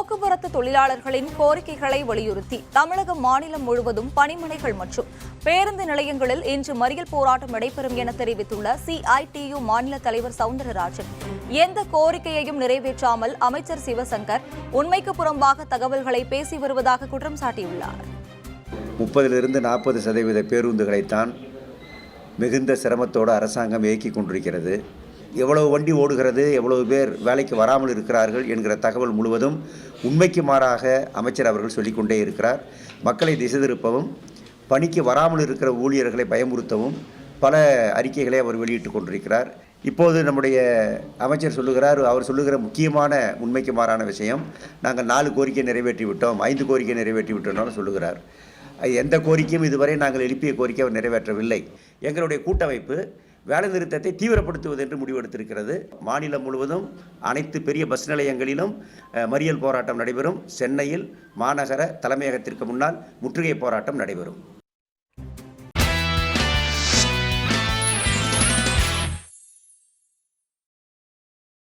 போக்குவரத்து தொழிலாளர்களின் கோரிக்கைகளை வலியுறுத்தி தமிழகம் மாநிலம் முழுவதும் பணிமனைகள் மற்றும் பேருந்து நிலையங்களில் இன்று மறியல் போராட்டம் நடைபெறும் என தெரிவித்துள்ள CITU மாநில தலைவர் சவுந்தரராஜன், எந்த கோரிக்கையையும் நிறைவேற்றாமல் அமைச்சர் சிவசங்கர் உண்மைக்கு புறம்பாக தகவல்களை பேசி வருவதாக குற்றம் சாட்டியுள்ளார். 30லிருந்து 40% பேருந்துகளைத்தான் மிகுந்த சிரமத்தோடு அரசாங்கம் இயக்கிக் கொண்டிருக்கிறது. எவ்வளவு வண்டி ஓடுகிறது, எவ்வளவு பேர் வேலைக்கு வராமல் இருக்கிறார்கள் என்கிற தகவல் முழுவதும் உண்மைக்கு மாறாக அமைச்சர் அவர்கள் சொல்லிக்கொண்டே இருக்கிறார். மக்களை திசை திருப்பவும், பணிக்கு வராமல் இருக்கிற ஊழியர்களை பயமுறுத்தவும் பல அறிக்கைகளை அவர் வெளியிட்டுக் கொண்டிருக்கிறார். இப்போது நம்முடைய அமைச்சர் சொல்லுகிறார், அவர் சொல்லுகிற முக்கியமான உண்மைக்கு மாறான விஷயம், நாங்கள் 4 கோரிக்கை நிறைவேற்றி விட்டோம், 5 கோரிக்கை நிறைவேற்றி விட்டோம்னு சொல்லுகிறார். எந்த கோரிக்கையும் இதுவரை நாங்கள் எழுப்பிய கோரிக்கை அவர் நிறைவேற்றவில்லை. எங்களுடைய கூட்டமைப்பு வேலை நிறுத்தத்தை தீவிரப்படுத்துவது என்று முடிவெடுத்திருக்கிறது. மாநிலம் முழுவதும் அனைத்து பெரிய பஸ் நிலையங்களிலும் மறியல் போராட்டம் நடைபெறும். சென்னையில் மாநகர தலைமையகத்திற்கு முன்னால் முற்றுகை போராட்டம் நடைபெறும்.